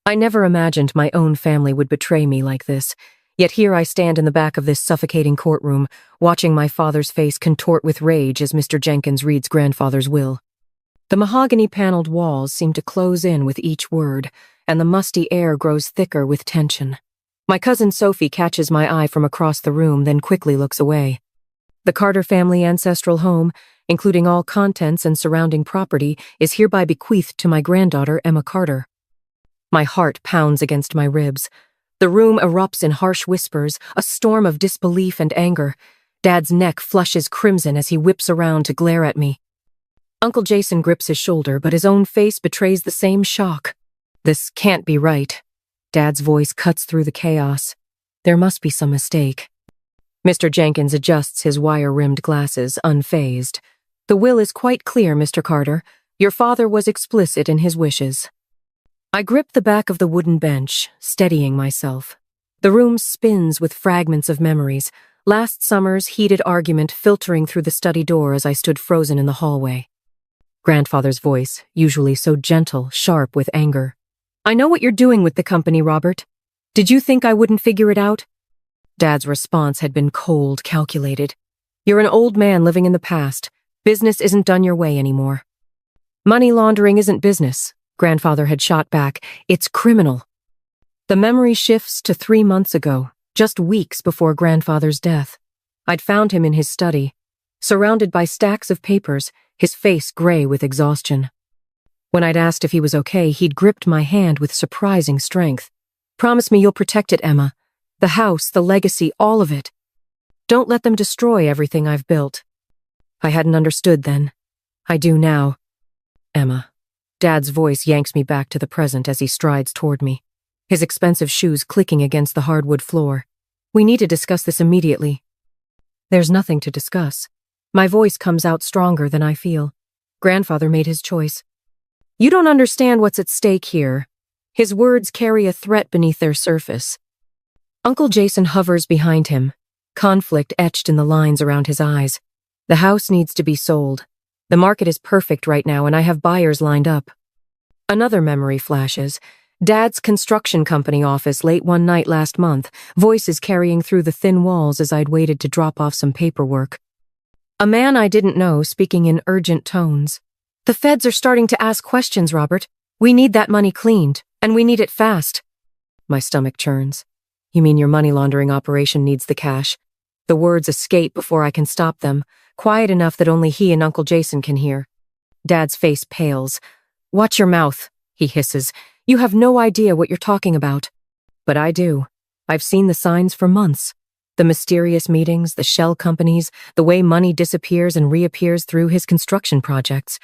I never imagined my own family would betray me like this, yet here I stand in the back of this suffocating courtroom, watching my father's face contort with rage as Mr. Jenkins reads grandfather's will. The mahogany-paneled walls seem to close in with each word, and the musty air grows thicker with tension. My cousin Sophie catches my eye from across the room, then quickly looks away. The Carter family ancestral home, including all contents and surrounding property, is hereby bequeathed to my granddaughter, Emma Carter. My heart pounds against my ribs. The room erupts in harsh whispers, a storm of disbelief and anger. Dad's neck flushes crimson as he whips around to glare at me. Uncle Jason grips his shoulder, but his own face betrays the same shock. This can't be right. Dad's voice cuts through the chaos. There must be some mistake. Mr. Jenkins adjusts his wire-rimmed glasses, unfazed. The will is quite clear, Mr. Carter. Your father was explicit in his wishes. I grip the back of the wooden bench, steadying myself. The room spins with fragments of memories, last summer's heated argument filtering through the study door as I stood frozen in the hallway. Grandfather's voice, usually so gentle, sharp with anger. I know what you're doing with the company, Robert. Did you think I wouldn't figure it out? Dad's response had been cold, calculated. You're an old man living in the past. Business isn't done your way anymore. Money laundering isn't business. Grandfather had shot back. It's criminal. The memory shifts to 3 months ago, just weeks before Grandfather's death. I'd found him in his study, surrounded by stacks of papers, his face gray with exhaustion. When I'd asked if he was okay, he'd gripped my hand with surprising strength. Promise me you'll protect it, Emma. The house, the legacy, all of it. Don't let them destroy everything I've built. I hadn't understood then. I do now. Emma. Dad's voice yanks me back to the present as he strides toward me, his expensive shoes clicking against the hardwood floor. We need to discuss this immediately. There's nothing to discuss. My voice comes out stronger than I feel. Grandfather made his choice. You don't understand what's at stake here. His words carry a threat beneath their surface. Uncle Jason hovers behind him, conflict etched in the lines around his eyes. The house needs to be sold. The market is perfect right now, and I have buyers lined up. Another memory flashes. Dad's construction company office late one night last month, voices carrying through the thin walls as I'd waited to drop off some paperwork. A man I didn't know speaking in urgent tones. The feds are starting to ask questions, Robert. We need that money cleaned, and we need it fast. My stomach churns. You mean your money laundering operation needs the cash? The words escape before I can stop them, quiet enough that only he and Uncle Jason can hear. Dad's face pales. Watch your mouth, he hisses. You have no idea what you're talking about. But I do. I've seen the signs for months. The mysterious meetings, the shell companies, the way money disappears and reappears through his construction projects.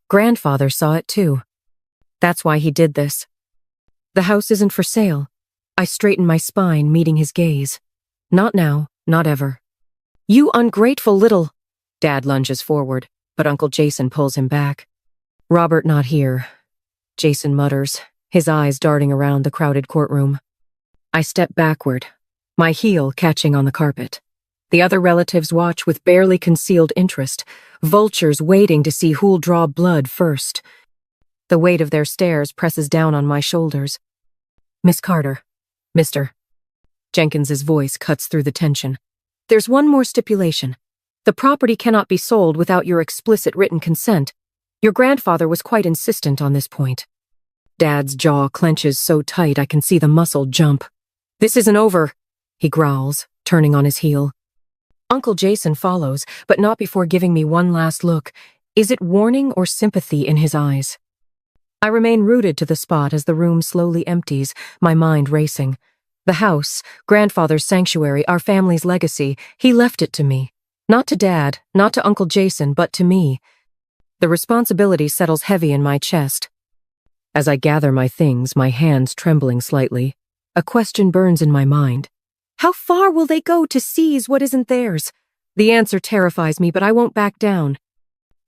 Grandfather saw it too. That's why he did this. The house isn't for sale. I straighten my spine, meeting his gaze. Not now, not ever. You ungrateful little... Dad lunges forward, but Uncle Jason pulls him back. Robert not here, Jason mutters, his eyes darting around the crowded courtroom. I step backward, my heel catching on the carpet. The other relatives watch with barely concealed interest, vultures waiting to see who'll draw blood first. The weight of their stares presses down on my shoulders. Miss Carter, Mr. Jenkins's voice cuts through the tension. There's one more stipulation. The property cannot be sold without your explicit written consent. Your grandfather was quite insistent on this point. Dad's jaw clenches so tight I can see the muscle jump. This isn't over, he growls, turning on his heel. Uncle Jason follows, but not before giving me one last look. Is it warning or sympathy in his eyes? I remain rooted to the spot as the room slowly empties, my mind racing. The house, grandfather's sanctuary, our family's legacy, he left it to me. Not to Dad, not to Uncle Jason, but to me. The responsibility settles heavy in my chest. As I gather my things, my hands trembling slightly, a question burns in my mind. How far will they go to seize what isn't theirs? The answer terrifies me, but I won't back down.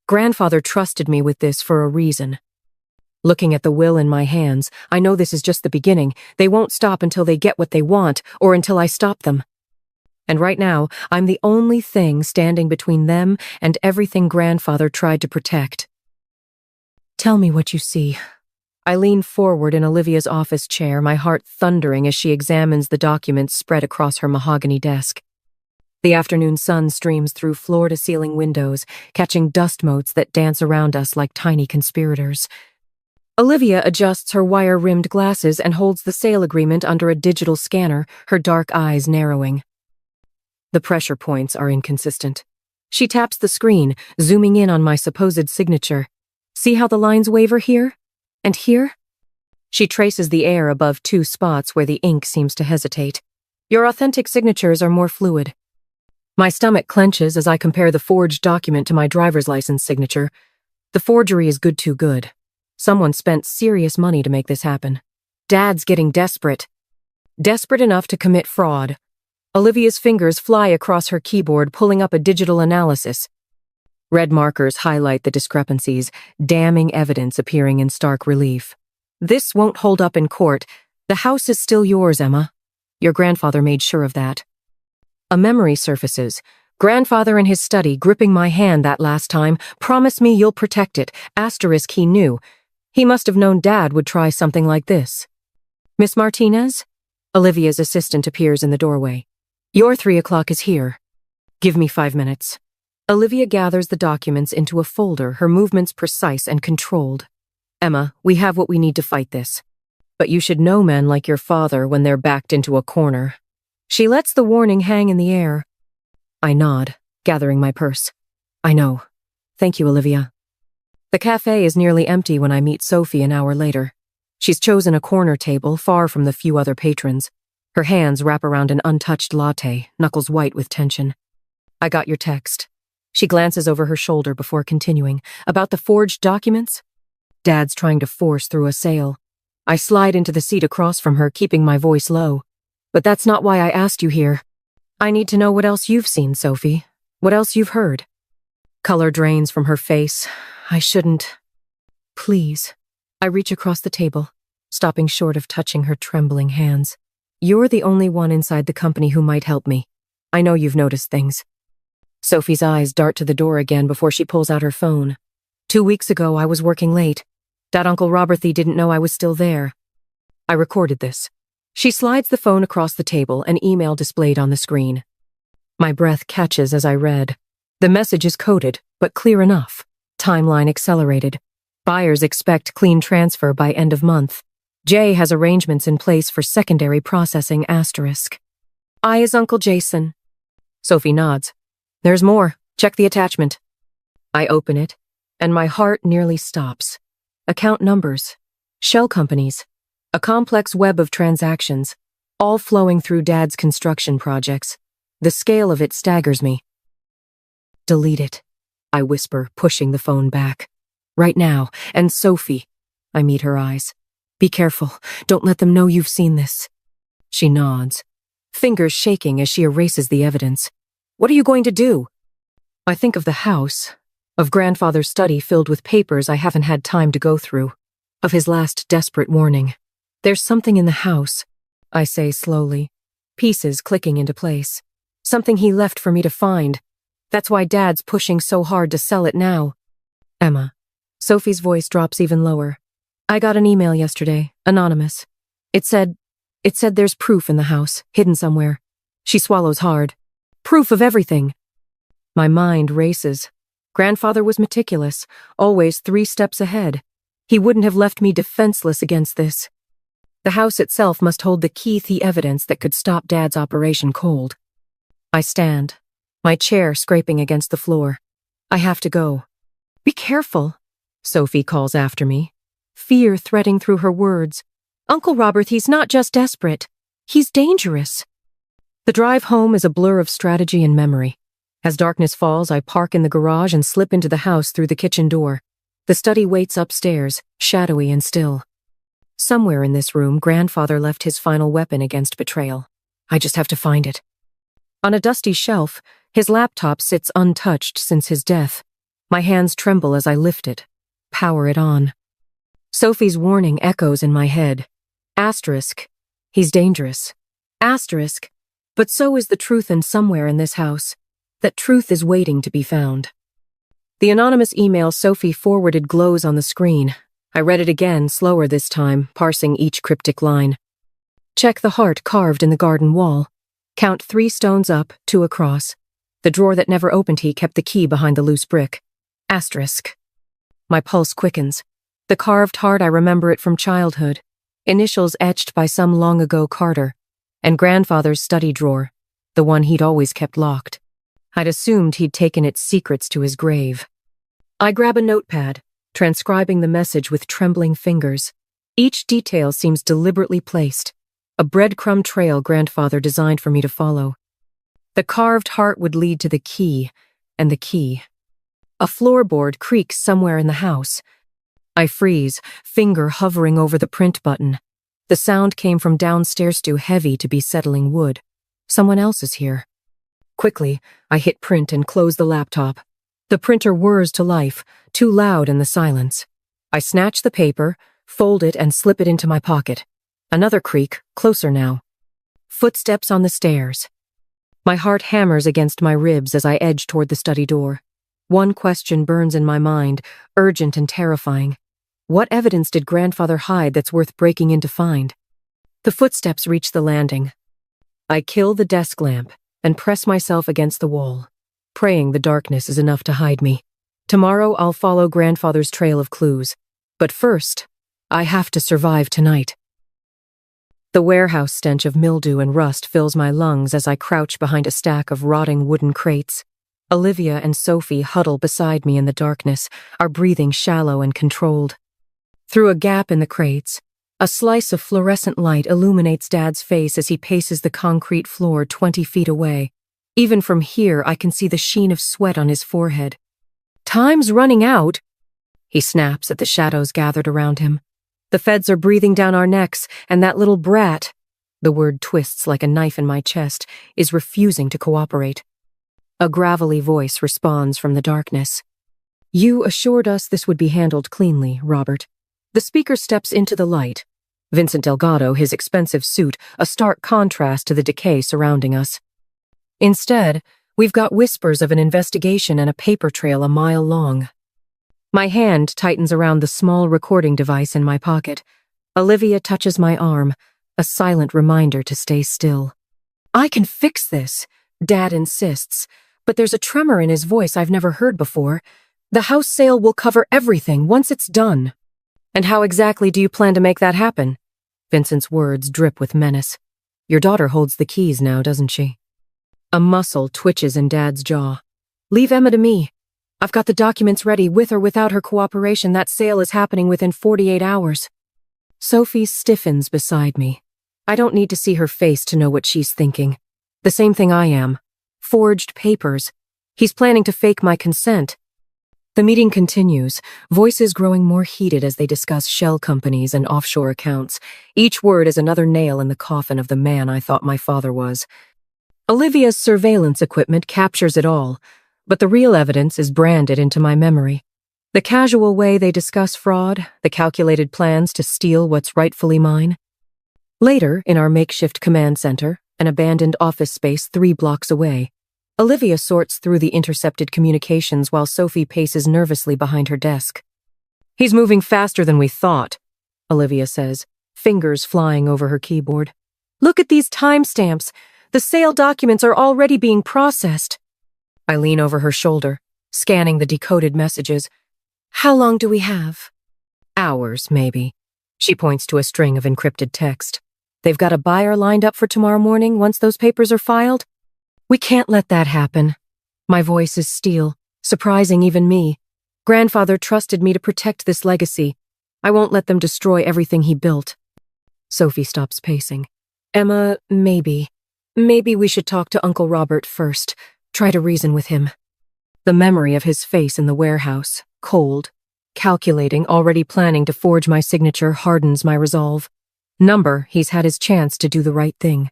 Grandfather trusted me with this for a reason. Looking at the will in my hands, I know this is just the beginning. They won't stop until they get what they want, or until I stop them. And right now, I'm the only thing standing between them and everything Grandfather tried to protect. Tell me what you see. I lean forward in Olivia's office chair, my heart thundering as she examines the documents spread across her mahogany desk. The afternoon sun streams through floor-to-ceiling windows, catching dust motes that dance around us like tiny conspirators. Olivia adjusts her wire-rimmed glasses and holds the sale agreement under a digital scanner, her dark eyes narrowing. The pressure points are inconsistent. She taps the screen, zooming in on my supposed signature. See how the lines waver here? And here? She traces the air above two spots where the ink seems to hesitate. Your authentic signatures are more fluid. My stomach clenches as I compare the forged document to my driver's license signature. The forgery is too good. Someone spent serious money to make this happen. Dad's getting desperate. Desperate enough to commit fraud. Olivia's fingers fly across her keyboard, pulling up a digital analysis. Red markers highlight the discrepancies, damning evidence appearing in stark relief. This won't hold up in court. The house is still yours, Emma. Your grandfather made sure of that. A memory surfaces. Grandfather in his study, gripping my hand that last time. Promise me you'll protect it. Asterisk he knew. He must have known Dad would try something like this. Miss Martinez? Olivia's assistant appears in the doorway. Your 3 o'clock is here. Give me 5 minutes. Olivia gathers the documents into a folder, her movements precise and controlled. Emma, we have what we need to fight this. But you should know men like your father when they're backed into a corner. She lets the warning hang in the air. I nod, gathering my purse. I know. Thank you, Olivia. The cafe is nearly empty when I meet Sophie an hour later. She's chosen a corner table, far from the few other patrons. Her hands wrap around an untouched latte, knuckles white with tension. I got your text. She glances over her shoulder before continuing. About the forged documents? Dad's trying to force through a sale. I slide into the seat across from her, keeping my voice low. But that's not why I asked you here. I need to know what else you've seen, Sophie. What else you've heard. Color drains from her face. I shouldn't. Please. I reach across the table, stopping short of touching her trembling hands. You're the only one inside the company who might help me. I know you've noticed things. Sophie's eyes dart to the door again before she pulls out her phone. 2 weeks ago, I was working late. That Uncle Roberthy didn't know I was still there. I recorded this. She slides the phone across the table, an email displayed on the screen. My breath catches as I read. The message is coded, but clear enough. Timeline accelerated. Buyers expect clean transfer by end of month. Jay has arrangements in place for secondary processing asterisk. I is Uncle Jason. Sophie nods. There's more. Check the attachment. I open it, and my heart nearly stops. Account numbers. Shell companies. A complex web of transactions, all flowing through Dad's construction projects. The scale of it staggers me. Delete it, I whisper, pushing the phone back. Right now, and Sophie. I meet her eyes. Be careful. Don't let them know you've seen this. She nods, fingers shaking as she erases the evidence. What are you going to do? I think of the house, of Grandfather's study filled with papers I haven't had time to go through, of his last desperate warning. There's something in the house, I say slowly, pieces clicking into place. Something he left for me to find. That's why Dad's pushing so hard to sell it now. Emma. Sophie's voice drops even lower. I got an email yesterday, anonymous. It said there's proof in the house, hidden somewhere. She swallows hard. Proof of everything. My mind races. Grandfather was meticulous, always 3 steps ahead. He wouldn't have left me defenseless against this. The house itself must hold the key evidence that could stop Dad's operation cold. I stand, my chair scraping against the floor. I have to go. Be careful, Sophie calls after me, fear threading through her words. Uncle Robert, he's not just desperate. He's dangerous. The drive home is a blur of strategy and memory. As darkness falls, I park in the garage and slip into the house through the kitchen door. The study waits upstairs, shadowy and still. Somewhere in this room, Grandfather left his final weapon against betrayal. I just have to find it. On a dusty shelf, his laptop sits untouched since his death. My hands tremble as I lift it, power it on. Sophie's warning echoes in my head. Asterisk. He's dangerous. Asterisk. But so is the truth, and somewhere in this house, that truth is waiting to be found. The anonymous email Sophie forwarded glows on the screen. I read it again, slower this time, parsing each cryptic line. Check the heart carved in the garden wall. Count 3 stones up, 2 across. The drawer that never opened he kept the key behind the loose brick. Asterisk. My pulse quickens. The carved heart, I remember it from childhood. Initials etched by some long-ago Carter. And grandfather's study drawer, the one he'd always kept locked. I'd assumed he'd taken its secrets to his grave. I grab a notepad, transcribing the message with trembling fingers. Each detail seems deliberately placed. A breadcrumb trail grandfather designed for me to follow. The carved heart would lead to the key, and the key. A floorboard creaks somewhere in the house. I freeze, finger hovering over the print button. The sound came from downstairs, too heavy to be settling wood. Someone else is here. Quickly, I hit print and close the laptop. The printer whirs to life, too loud in the silence. I snatch the paper, fold it, and slip it into my pocket. Another creak, closer now. Footsteps on the stairs. My heart hammers against my ribs as I edge toward the study door. One question burns in my mind, urgent and terrifying. What evidence did grandfather hide that's worth breaking in to find? The footsteps reach the landing. I kill the desk lamp and press myself against the wall, praying the darkness is enough to hide me. Tomorrow I'll follow grandfather's trail of clues. But first, I have to survive tonight. The warehouse stench of mildew and rust fills my lungs as I crouch behind a stack of rotting wooden crates. Olivia and Sophie huddle beside me in the darkness, our breathing shallow and controlled. Through a gap in the crates, a slice of fluorescent light illuminates Dad's face as he paces the concrete floor 20 feet away. Even from here, I can see the sheen of sweat on his forehead. "Time's running out," he snaps at the shadows gathered around him. "The feds are breathing down our necks, and that little brat," the word twists like a knife in my chest, "is refusing to cooperate." A gravelly voice responds from the darkness. "You assured us this would be handled cleanly, Robert." The speaker steps into the light. Vincent Delgado, his expensive suit, a stark contrast to the decay surrounding us. Instead, we've got whispers of an investigation and a paper trail a mile long. My hand tightens around the small recording device in my pocket. Olivia touches my arm, a silent reminder to stay still. "I can fix this," Dad insists, but there's a tremor in his voice I've never heard before. "The house sale will cover everything once it's done." "And how exactly do you plan to make that happen?" Vincent's words drip with menace. "Your daughter holds the keys now, doesn't she?" A muscle twitches in Dad's jaw. "Leave Emma to me. I've got the documents ready. With or without her cooperation, that sale is happening within 48 hours. Sophie stiffens beside me. I don't need to see her face to know what she's thinking. The same thing I am. Forged papers. He's planning to fake my consent. The meeting continues, voices growing more heated as they discuss shell companies and offshore accounts. Each word is another nail in the coffin of the man I thought my father was. Olivia's surveillance equipment captures it all, but the real evidence is branded into my memory. The casual way they discuss fraud, the calculated plans to steal what's rightfully mine. Later, in our makeshift command center, an abandoned office space 3 blocks away, Olivia sorts through the intercepted communications while Sophie paces nervously behind her desk. "He's moving faster than we thought," Olivia says, fingers flying over her keyboard. "Look at these timestamps. The sale documents are already being processed." I lean over her shoulder, scanning the decoded messages. "How long do we have?" "Hours, maybe." She points to a string of encrypted text. "They've got a buyer lined up for tomorrow morning once those papers are filed." "We can't let that happen." My voice is steel, surprising even me. Grandfather trusted me to protect this legacy. I won't let them destroy everything he built. Sophie stops pacing. "Emma, maybe we should talk to Uncle Robert first. Try to reason with him." The memory of his face in the warehouse, cold, calculating, already planning to forge my signature, hardens my resolve. He's had his chance to do the right thing.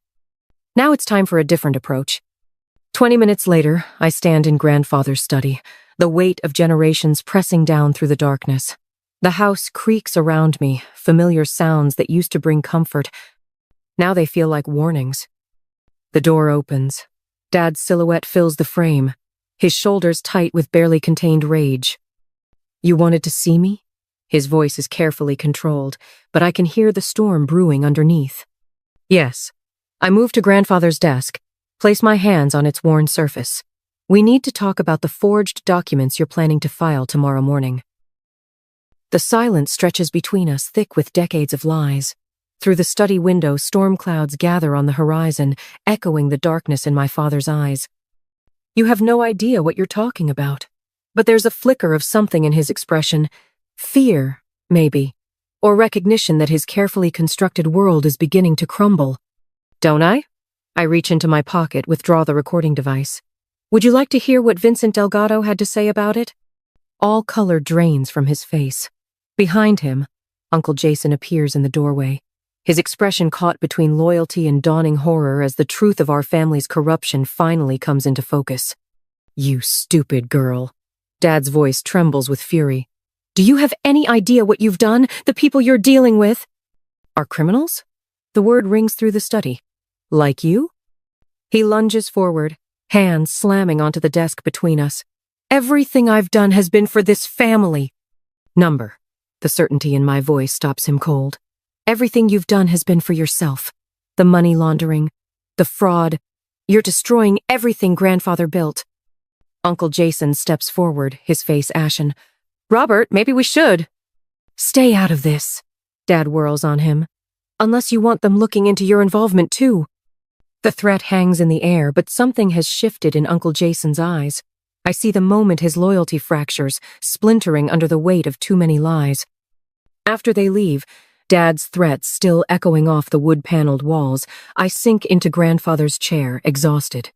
Now it's time for a different approach. 20 minutes later, I stand in grandfather's study, the weight of generations pressing down through the darkness. The house creaks around me, familiar sounds that used to bring comfort. Now they feel like warnings. The door opens. Dad's silhouette fills the frame, his shoulders tight with barely contained rage. "You wanted to see me?" His voice is carefully controlled, but I can hear the storm brewing underneath. Yes. I move to grandfather's desk, place my hands on its worn surface. We need to talk about the forged documents you're planning to file tomorrow morning. The silence stretches between us, thick with decades of lies. Through the study window, storm clouds gather on the horizon, echoing the darkness in my father's eyes. You have no idea what you're talking about. But there's a flicker of something in his expression. Fear, maybe. Or recognition that his carefully constructed world is beginning to crumble. Don't I? I reach into my pocket, withdraw the recording device. Would you like to hear what Vincent Delgado had to say about it? All color drains from his face. Behind him, Uncle Jason appears in the doorway, his expression caught between loyalty and dawning horror as the truth of our family's corruption finally comes into focus. You stupid girl. Dad's voice trembles with fury. Do you have any idea what you've done? The people you're dealing with are criminals? The word rings through the study. Like you? He lunges forward, hands slamming onto the desk between us. Everything I've done has been for this family. Number. The certainty in my voice stops him cold. Everything you've done has been for yourself. The money laundering, the fraud. You're destroying everything grandfather built. Uncle Jason steps forward, his face ashen. Robert, maybe we should. Stay out of this. Dad whirls on him. Unless you want them looking into your involvement too. The threat hangs in the air, but something has shifted in Uncle Jason's eyes. I see the moment his loyalty fractures, splintering under the weight of too many lies. After they leave, Dad's threats still echoing off the wood-paneled walls, I sink into grandfather's chair, exhausted.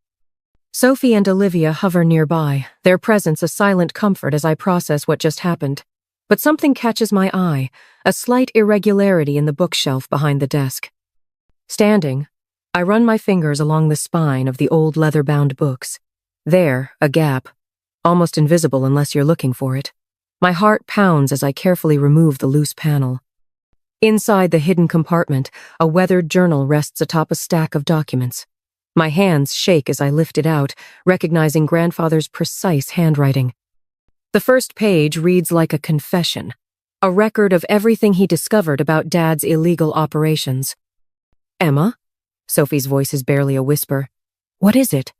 Sophie and Olivia hover nearby, their presence a silent comfort as I process what just happened. But something catches my eye, a slight irregularity in the bookshelf behind the desk. Standing, I run my fingers along the spine of the old leather-bound books. There, a gap, almost invisible unless you're looking for it. My heart pounds as I carefully remove the loose panel. Inside the hidden compartment, a weathered journal rests atop a stack of documents. My hands shake as I lift it out, recognizing grandfather's precise handwriting. The first page reads like a confession, a record of everything he discovered about Dad's illegal operations. Emma? Sophie's voice is barely a whisper. What is it?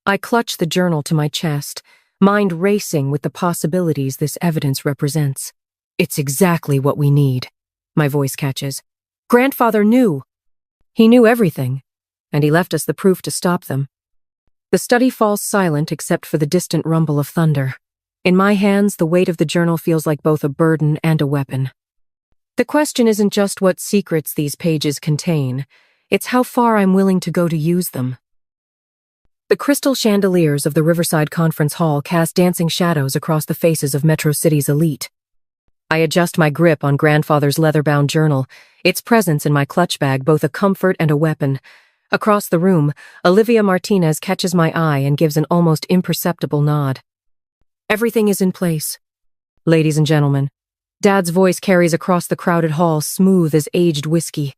I clutch the journal to my chest, mind racing with the possibilities this evidence represents. It's exactly what we need. My voice catches. Grandfather knew. He knew everything, and he left us the proof to stop them. The study falls silent except for the distant rumble of thunder. In my hands, the weight of the journal feels like both a burden and a weapon. The question isn't just what secrets these pages contain, it's how far I'm willing to go to use them. The crystal chandeliers of the Riverside Conference Hall cast dancing shadows across the faces of Metro City's elite. I adjust my grip on grandfather's leather-bound journal, its presence in my clutch bag both a comfort and a weapon. Across the room, Olivia Martinez catches my eye and gives an almost imperceptible nod. Everything is in place. Ladies and gentlemen, Dad's voice carries across the crowded hall, smooth as aged whiskey.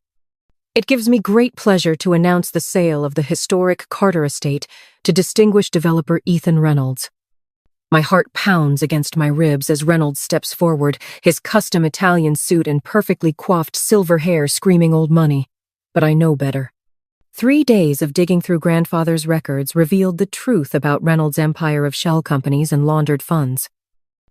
It gives me great pleasure to announce the sale of the historic Carter estate to distinguished developer Ethan Reynolds. My heart pounds against my ribs as Reynolds steps forward, his custom Italian suit and perfectly coiffed silver hair screaming old money. But I know better. 3 days of digging through grandfather's records revealed the truth about Reynolds' empire of shell companies and laundered funds.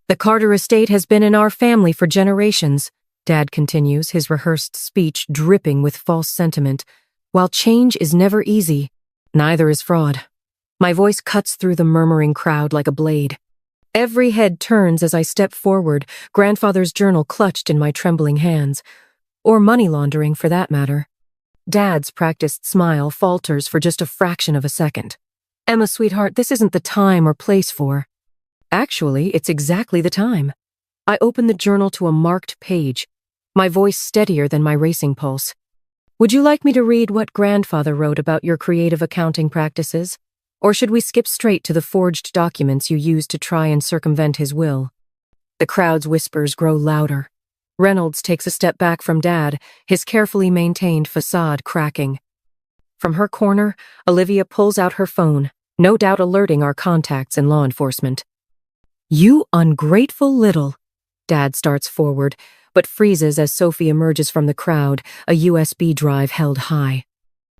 The Carter estate has been in our family for generations, Dad continues, his rehearsed speech dripping with false sentiment. While change is never easy, neither is fraud. My voice cuts through the murmuring crowd like a blade. Every head turns as I step forward, grandfather's journal clutched in my trembling hands. Or money laundering, for that matter. Dad's practiced smile falters for just a fraction of a second. Emma, sweetheart, this isn't the time or place for. Actually, it's exactly the time. I open the journal to a marked page, my voice steadier than my racing pulse. Would you like me to read what grandfather wrote about your creative accounting practices? Or should we skip straight to the forged documents you used to try and circumvent his will? The crowd's whispers grow louder. Reynolds takes a step back from Dad, his carefully maintained facade cracking. From her corner, Olivia pulls out her phone, no doubt alerting our contacts in law enforcement. You ungrateful little. Dad starts forward, but freezes as Sophie emerges from the crowd, a USB drive held high.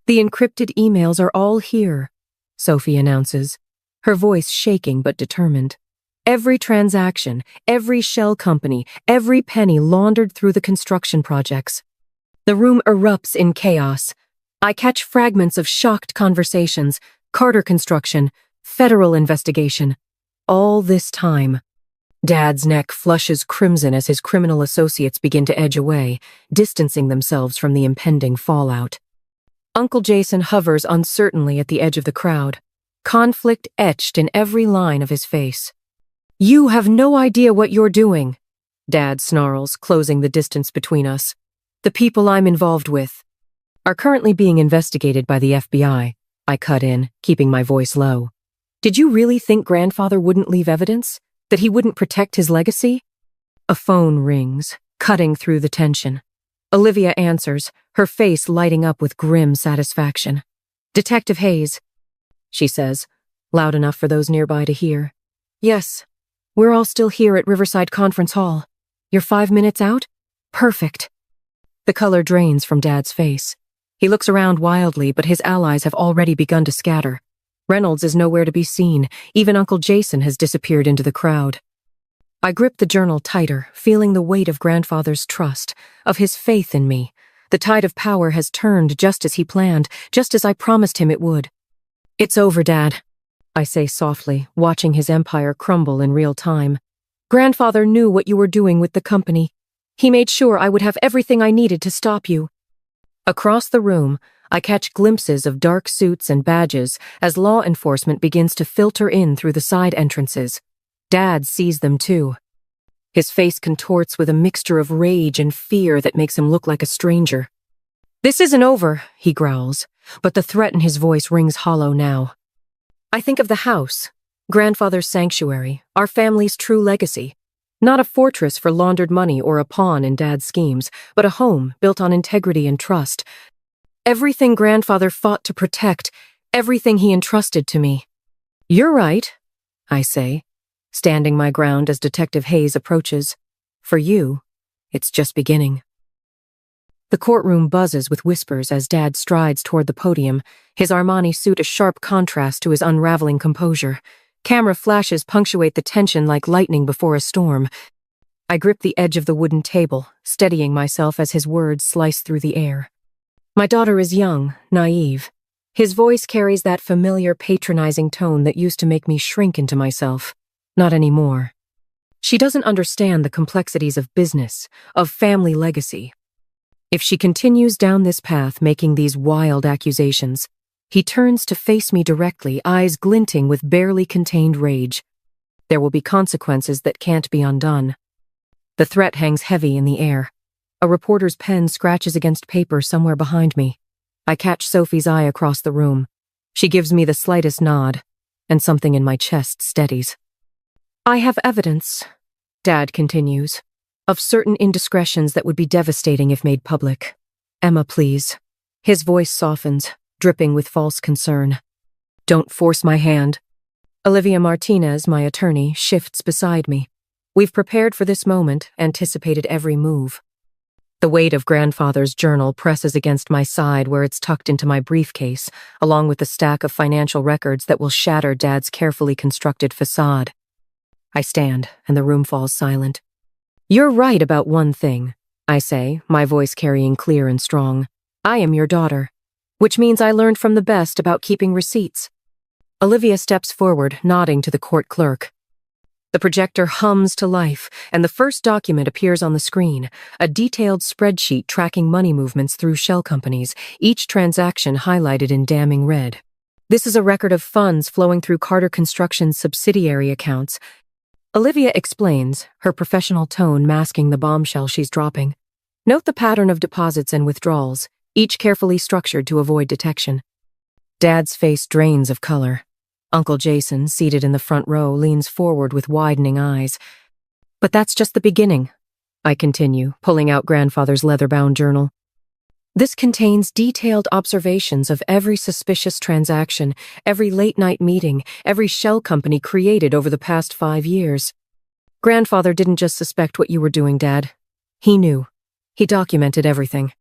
The encrypted emails are all here, Sophie announces, her voice shaking but determined. Every transaction, every shell company, every penny laundered through the construction projects. The room erupts in chaos. I catch fragments of shocked conversations, Carter construction, federal investigation. All this time. Dad's neck flushes crimson as his criminal associates begin to edge away, distancing themselves from the impending fallout. Uncle Jason hovers uncertainly at the edge of the crowd, conflict etched in every line of his face. "You have no idea what you're doing," Dad snarls, closing the distance between us. "The people I'm involved with are currently being investigated by the FBI, I cut in, keeping my voice low. Did you really think Grandfather wouldn't leave evidence? That he wouldn't protect his legacy? A phone rings, cutting through the tension. Olivia answers, her face lighting up with grim satisfaction. "Detective Hayes," she says, loud enough for those nearby to hear. "Yes, we're all still here at Riverside Conference Hall. You're 5 minutes out? Perfect." The color drains from Dad's face. He looks around wildly, but his allies have already begun to scatter. Reynolds is nowhere to be seen. Even Uncle Jason has disappeared into the crowd. I grip the journal tighter, feeling the weight of Grandfather's trust, of his faith in me. The tide of power has turned just as he planned, just as I promised him it would. "It's over, Dad," I say softly, watching his empire crumble in real time. "Grandfather knew what you were doing with the company. He made sure I would have everything I needed to stop you." Across the room, I catch glimpses of dark suits and badges as law enforcement begins to filter in through the side entrances. Dad sees them too. His face contorts with a mixture of rage and fear that makes him look like a stranger. "This isn't over," he growls, but the threat in his voice rings hollow now. I think of the house, Grandfather's sanctuary, our family's true legacy. Not a fortress for laundered money or a pawn in Dad's schemes, but a home built on integrity and trust. Everything Grandfather fought to protect, everything he entrusted to me. "You're right," I say, standing my ground as Detective Hayes approaches. "For you, it's just beginning." The courtroom buzzes with whispers as Dad strides toward the podium, his Armani suit a sharp contrast to his unraveling composure. Camera flashes punctuate the tension like lightning before a storm. I grip the edge of the wooden table, steadying myself as his words slice through the air. My daughter is young, naive. His voice carries that familiar, patronizing tone that used to make me shrink into myself. Not anymore. She doesn't understand the complexities of business, of family legacy. If she continues down this path making these wild accusations, he turns to face me directly, eyes glinting with barely contained rage. There will be consequences that can't be undone. The threat hangs heavy in the air. A reporter's pen scratches against paper somewhere behind me. I catch Sophie's eye across the room. She gives me the slightest nod, and something in my chest steadies. "I have evidence," Dad continues, "of certain indiscretions that would be devastating if made public. Emma, please." His voice softens, dripping with false concern. "Don't force my hand." Olivia Martinez, my attorney, shifts beside me. We've prepared for this moment, anticipated every move. The weight of Grandfather's journal presses against my side where it's tucked into my briefcase, along with the stack of financial records that will shatter Dad's carefully constructed facade. I stand, and the room falls silent. "You're right about one thing," I say, my voice carrying clear and strong. "I am your daughter, which means I learned from the best about keeping receipts." Olivia steps forward, nodding to the court clerk. The projector hums to life, and the first document appears on the screen, a detailed spreadsheet tracking money movements through shell companies, each transaction highlighted in damning red. This is a record of funds flowing through Carter Construction's subsidiary accounts. Olivia explains, her professional tone masking the bombshell she's dropping. Note the pattern of deposits and withdrawals, each carefully structured to avoid detection. Dad's face drains of color. Uncle Jason, seated in the front row, leans forward with widening eyes. "But that's just the beginning," I continue, pulling out Grandfather's leather-bound journal. "This contains detailed observations of every suspicious transaction, every late-night meeting, every shell company created over the past 5 years. Grandfather didn't just suspect what you were doing, Dad. He knew. He documented everything.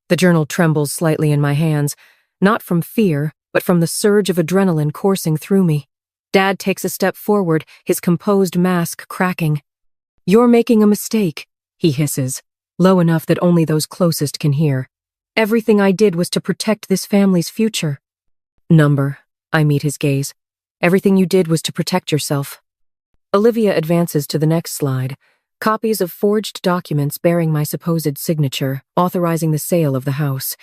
The journal trembles slightly in my hands, not from fear, but from the surge of adrenaline coursing through me. Dad takes a step forward, his composed mask cracking. "You're making a mistake," he hisses, low enough that only those closest can hear. "Everything I did was to protect this family's future." "Number," I meet his gaze. "Everything you did was to protect yourself." Olivia advances to the next slide. Copies of forged documents bearing my supposed signature, authorizing the sale of the house.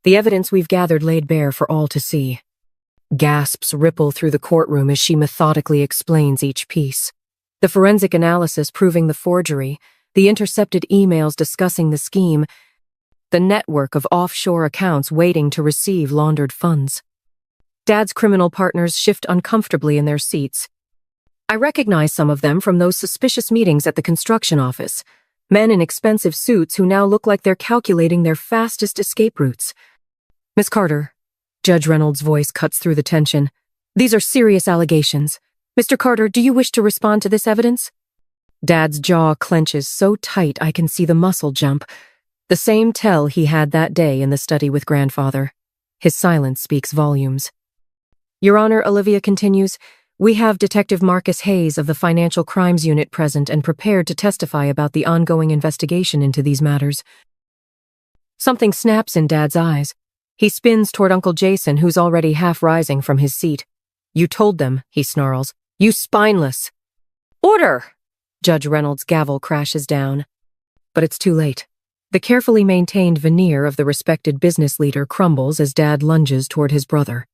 The evidence we've gathered laid bare for all to see. Gasps ripple through the courtroom as she methodically explains each piece. The forensic analysis proving the forgery, the intercepted emails discussing the scheme, the network of offshore accounts waiting to receive laundered funds. Dad's criminal partners shift uncomfortably in their seats. I recognize some of them from those suspicious meetings at the construction office. Men in expensive suits who now look like they're calculating their fastest escape routes. "Miss Carter," Judge Reynolds' voice cuts through the tension. "These are serious allegations. Mr. Carter, do you wish to respond to this evidence?" Dad's jaw clenches so tight I can see the muscle jump. The same tell he had that day in the study with Grandfather. His silence speaks volumes. "Your Honor," Olivia continues, "we have Detective Marcus Hayes of the Financial Crimes Unit present and prepared to testify about the ongoing investigation into these matters." Something snaps in Dad's eyes. He spins toward Uncle Jason, who's already half rising from his seat. "You told them," he snarls. "You spineless." "Order!" Judge Reynolds' gavel crashes down. But it's too late. The carefully maintained veneer of the respected business leader crumbles as Dad lunges toward his brother.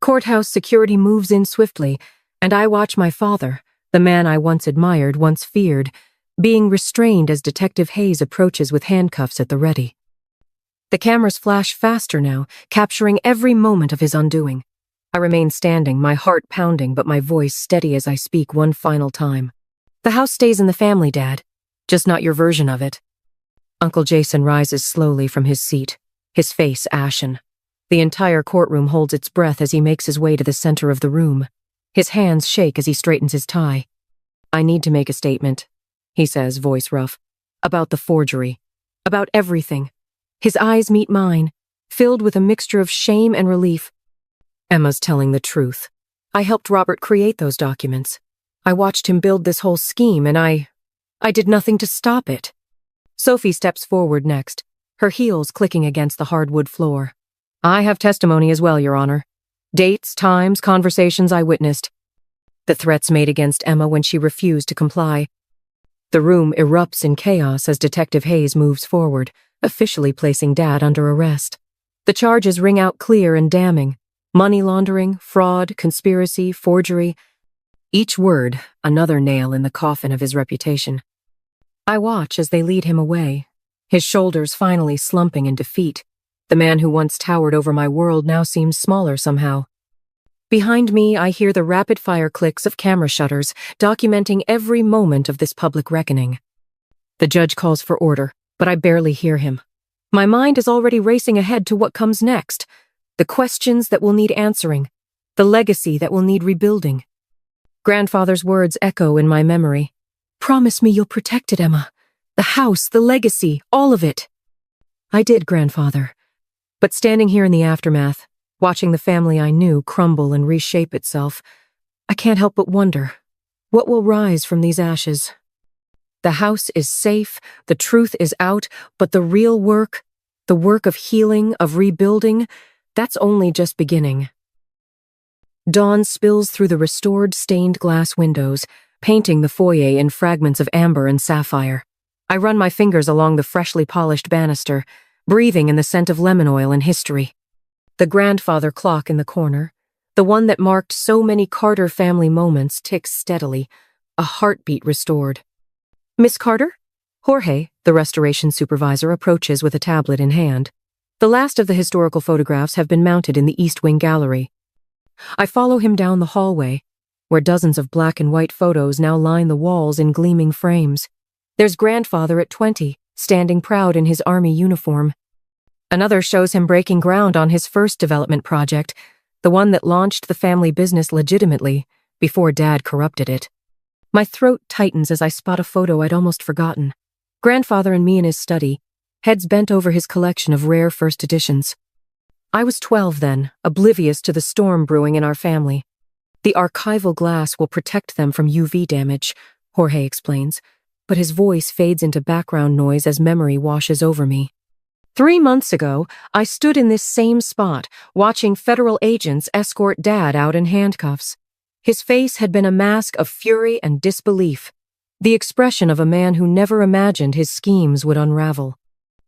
Courthouse security moves in swiftly, and I watch my father, the man I once admired, once feared, being restrained as Detective Hayes approaches with handcuffs at the ready. The cameras flash faster now, capturing every moment of his undoing. I remain standing, my heart pounding, but my voice steady as I speak one final time. "The house stays in the family, Dad. Just not your version of it." Uncle Jason rises slowly from his seat, his face ashen. The entire courtroom holds its breath as he makes his way to the center of the room. His hands shake as he straightens his tie. "I need to make a statement," he says, voice rough. "About the forgery. About everything." His eyes meet mine, filled with a mixture of shame and relief. "Emma's telling the truth. I helped Robert create those documents. I watched him build this whole scheme, and I did nothing to stop it." Sophie steps forward next, her heels clicking against the hardwood floor. "I have testimony as well, Your Honor. Dates, times, conversations I witnessed. The threats made against Emma when she refused to comply." The room erupts in chaos as Detective Hayes moves forward, officially placing Dad under arrest. The charges ring out clear and damning. Money laundering, fraud, conspiracy, forgery. Each word, another nail in the coffin of his reputation. I watch as they lead him away, his shoulders finally slumping in defeat. The man who once towered over my world now seems smaller somehow. Behind me, I hear the rapid-fire clicks of camera shutters, documenting every moment of this public reckoning. The judge calls for order, but I barely hear him. My mind is already racing ahead to what comes next. The questions that will need answering. The legacy that will need rebuilding. Grandfather's words echo in my memory. "Promise me you'll protect it, Emma. The house, the legacy, all of it." I did, Grandfather. But standing here in the aftermath, watching the family I knew crumble and reshape itself, I can't help but wonder, what will rise from these ashes? The house is safe, the truth is out, but the real work, the work of healing, of rebuilding, that's only just beginning. Dawn spills through the restored stained glass windows, painting the foyer in fragments of amber and sapphire. I run my fingers along the freshly polished banister, breathing in the scent of lemon oil and history. The grandfather clock in the corner, the one that marked so many Carter family moments, ticks steadily, a heartbeat restored. "Miss Carter?" Jorge, the restoration supervisor, approaches with a tablet in hand. The last of the historical photographs have been mounted in the East Wing gallery. I follow him down the hallway, where dozens of black and white photos now line the walls in gleaming frames. There's Grandfather at 20, standing proud in his army uniform. Another shows him breaking ground on his first development project, the one that launched the family business legitimately, before Dad corrupted it. My throat tightens as I spot a photo I'd almost forgotten. Grandfather and me in his study, heads bent over his collection of rare first editions. I was 12 then, oblivious to the storm brewing in our family. The archival glass will protect them from UV damage, Jorge explains, but his voice fades into background noise as memory washes over me. 3 months ago, I stood in this same spot, watching federal agents escort Dad out in handcuffs. His face had been a mask of fury and disbelief, the expression of a man who never imagined his schemes would unravel.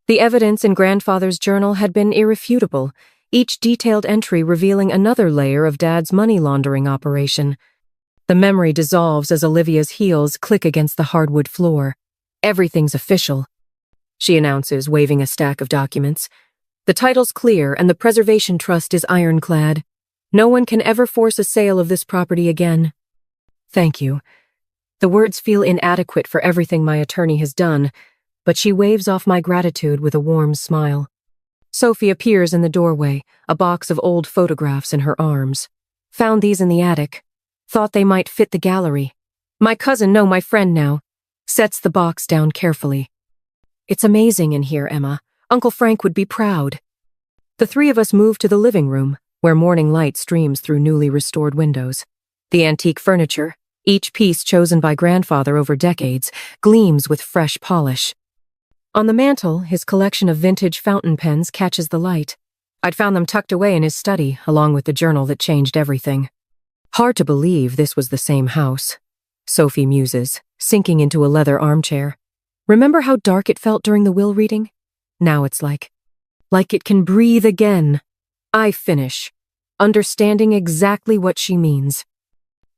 The evidence in Grandfather's journal had been irrefutable, each detailed entry revealing another layer of Dad's money laundering operation. The memory dissolves as Olivia's heels click against the hardwood floor. Everything's official, she announces, waving a stack of documents. The title's clear and the preservation trust is ironclad. No one can ever force a sale of this property again. Thank you. The words feel inadequate for everything my attorney has done, but she waves off my gratitude with a warm smile. Sophie appears in the doorway, a box of old photographs in her arms. Found these in the attic. Thought they might fit the gallery. My cousin, no, my friend now, sets the box down carefully. It's amazing in here, Emma. Uncle Frank would be proud. The three of us move to the living room, where morning light streams through newly restored windows. The antique furniture, each piece chosen by Grandfather over decades, gleams with fresh polish. On the mantel, his collection of vintage fountain pens catches the light. I'd found them tucked away in his study, along with the journal that changed everything. Hard to believe this was the same house, Sophie muses, sinking into a leather armchair. Remember how dark it felt during the will reading? Now it's like it can breathe again. I finish, understanding exactly what she means.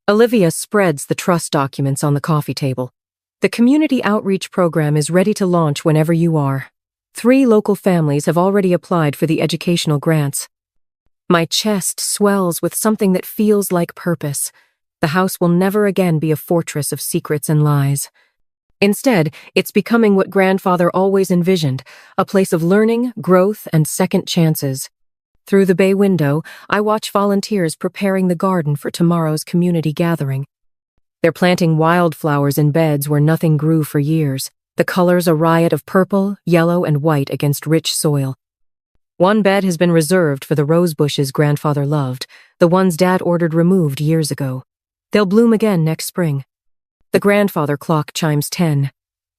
Olivia spreads the trust documents on the coffee table. The community outreach program is ready to launch whenever you are. 3 local families have already applied for the educational grants. My chest swells with something that feels like purpose. The house will never again be a fortress of secrets and lies. Instead, it's becoming what Grandfather always envisioned, a place of learning, growth, and second chances. Through the bay window, I watch volunteers preparing the garden for tomorrow's community gathering. They're planting wildflowers in beds where nothing grew for years, the colors a riot of purple, yellow, and white against rich soil. One bed has been reserved for the rose bushes Grandfather loved, the ones Dad ordered removed years ago. They'll bloom again next spring. The Grandfather clock chimes 10,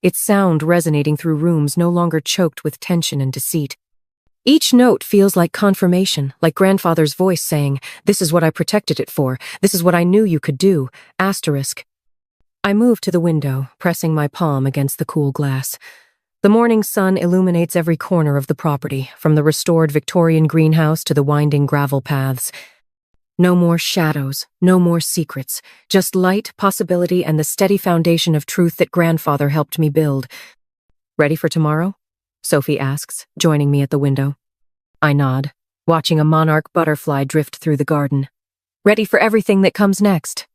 its sound resonating through rooms no longer choked with tension and deceit. Each note feels like confirmation, like Grandfather's voice saying, "This is what I protected it for. This is what I knew you could do." Asterisk. I move to the window, pressing my palm against the cool glass. The morning sun illuminates every corner of the property, from the restored Victorian greenhouse to the winding gravel paths. No more shadows, no more secrets, just light, possibility, and the steady foundation of truth that Grandfather helped me build. Ready for tomorrow? Sophie asks, joining me at the window. I nod, watching a monarch butterfly drift through the garden. Ready for everything that comes next.